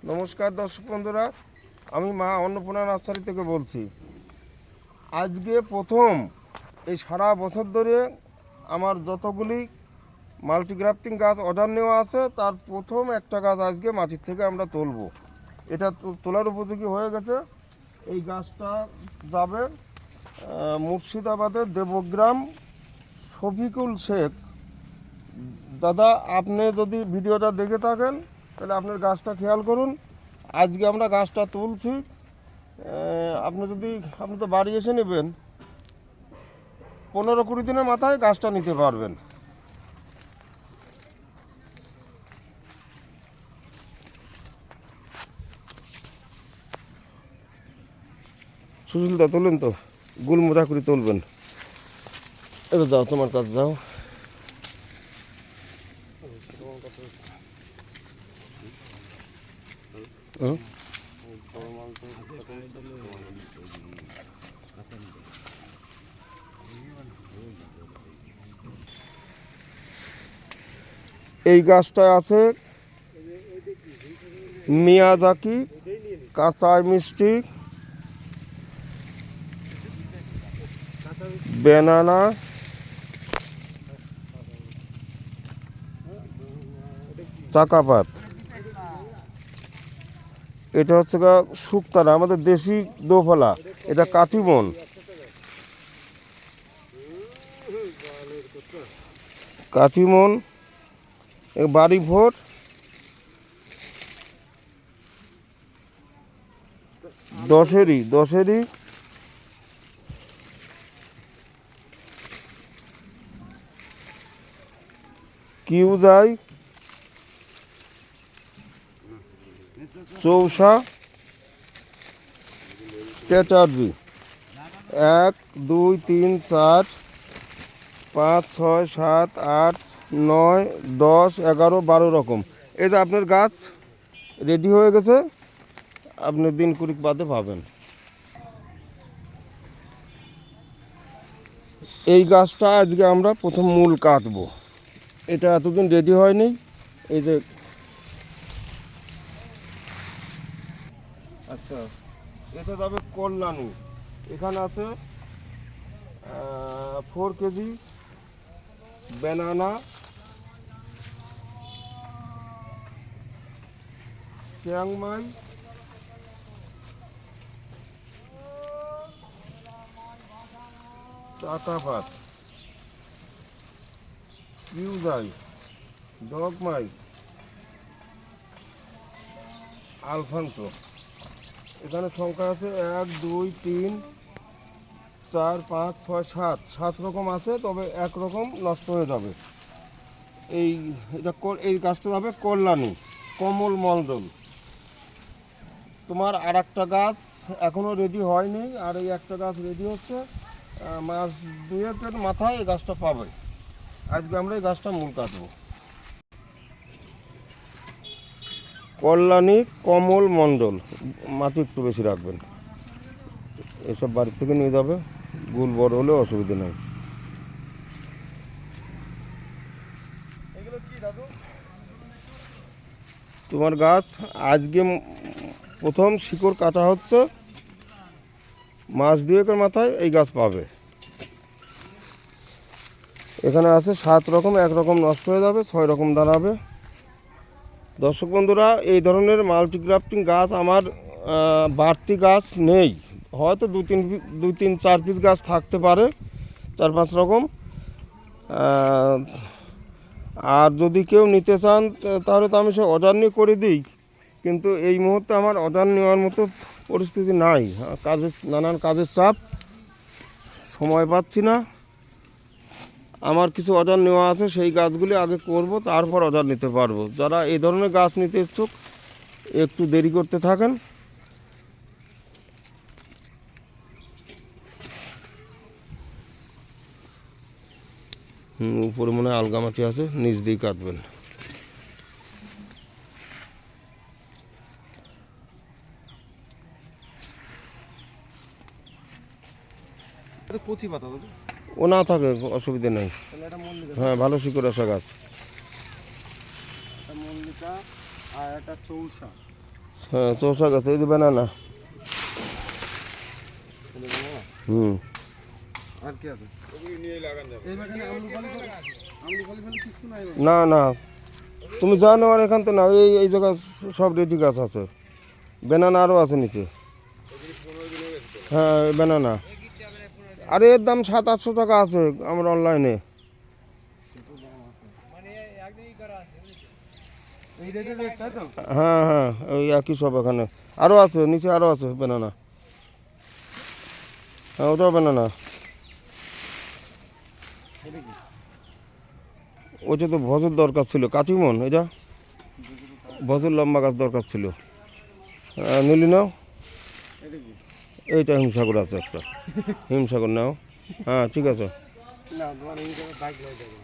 নমস্কার দর্শক বন্ধুরা, আমি মা অন্নপূর্ণা নার্সারি থেকে বলছি। আজকে প্রথম এই সারা বছর ধরে আমার যতগুলি মাল্টিগ্রাফটিং গাছ অর্ডার নেওয়া আছে তার প্রথম একটা গাছ আজকে মাটির থেকে আমরা তুলব। এটা তোলার উপযোগী হয়ে গেছে। এই গাছটা যাবে মুর্শিদাবাদের দেবগ্রাম শফিকুল শেখ। দাদা, আপনি যদি ভিডিওটা দেখে থাকেন তাহলে আপনার গাছটা খেয়াল করুন। আজকে আমরা গাছটা তুলছি। আপনি তো বাড়ি এসে নেবেন, 15-20 দিনের মাথায় গাছটা নিতে পারবেন। সুশীলদা তুলেন তো, গুলমোজা করে তুলবেন। এবার যাও, তোমার কাছে যাও। এই গাছটা আছে মিয়াজাকি কাঁচা মিষ্টি ব্যানানা চাকাপাত। এটা হচ্ছে শুকতারা, আমাদের দেশি দোফলা। এটা কাঠিমন। কাঠিমন বাড়ি ভোর। দশেরই কিউজাই চৌসা চ্যাটার্জি। 1 2 3 4 5 6 7 8 9 10 11 12 রকম। এই যে আপনার গাছ রেডি হয়ে গেছে, আপনি দিন 20 বাদে পাবেন। এই গাছটা আজকে আমরা প্রথম মূল কাটবো। এটা এতদিন রেডি হয়নি। এই যে আচ্ছা, এটা যাবে কল্যাণী। এখানে আছে 4 কেজি ব্যানানা, চিয়াংমাই, চাকাপাত, কিউজাই, ডগমাই, আলফানসো। এখানে সংখ্যা আছে 1 2 3 4 5 6 7 রকম আছে, তবে এক রকম নষ্ট হয়ে যাবে। এই গাছটা যাবে কল্যাণী কমল মণ্ডল। তোমার আর একটা গাছ এখনও রেডি হয়নি, আর এই একটা গাছ রেডি হচ্ছে। মাস 2-1 মাথায় এই গাছটা পাবে। আজকে আমরা এই গাছটা মূল কাটবো। কল্যাণী কমল মণ্ডল। মাটি একটু বেশি রাখবেন। এসব বাড়ির থেকে নিয়ে যাবে, গুল বড় হলে অসুবিধা নেই। তোমার গাছ আজকে প্রথম শিকড় কাটা হচ্ছে। মাস 2-1 মাথায় এই গাছ পাবে। এখানে আছে 7 রকম, এক রকম নষ্ট হয়ে যাবে, 6 রকম দাঁড়াবে। দর্শক বন্ধুরা, এই ধরনের মাল্টিগ্রাফটিং গাছ আমার বাড়তি গাছ নেই। হয়তো 2-3-4 পিস গাছ থাকতে পারে, 4-5 রকম। আর যদি কেউ নিতে চান তাহলে তো আমি সে অর্ডার নিয়ে করে দিই, কিন্তু এই মুহূর্তে আমার অর্ডার নেওয়ার মতো পরিস্থিতি নাই। নানান কাজের চাপ, সময় পাচ্ছি না। আমার কিছু অর্ডার নেওয়া আছে, সেই গাছগুলি আগে করব, তারপর অর্ডার নিতে পারবো। যারা এই ধরনের গাছ নিতে ইচ্ছুক একটু দেরি করতে থাকেন। উপরে মনে হয় আলগা মাটি আছে, নিচ দিয়ে কাটবেন। কচি পাতা ও না থাকে অসুবিধা নেই। হ্যাঁ, ভালো শিকড় আসা গাছ। মল্লিকা আর একটা চৌসা। হ্যাঁ চষা গাছ, এই যে ব্যানানা। হুম। আর কি আছে? এই বাগানে আমলুফালি কিছু নাই? না না, তুমি যা নেওয়ার এখান থেকে না, এই জায়গায় সব রেডি গাছ আছে। ব্যানানা আরও আছে নিচে। হ্যাঁ ব্যানানা, আরে এর দাম 700-800 টাকা আছে আমার অনলাইনে। এই রেটের রেট, তাই তো? হ্যাঁ হ্যাঁ, ওই একই সব এখানে। আরও আছে নিচে, আরও আছে ব্যানানা। হ্যাঁ ওটাও ব্যানানা। এটা কি? ওইটা তো ভজের দরকার ছিল, কাটিমন এটা ভজের লম্বা গাছ দরকার ছিল। নিলি নাও। এটা কি? এইটা হিমসাগর আছে একটা, হিমসাগর নাও। হ্যাঁ ঠিক আছে। না, তোমার এই জায়গায় বাইক লয়ে যাবে।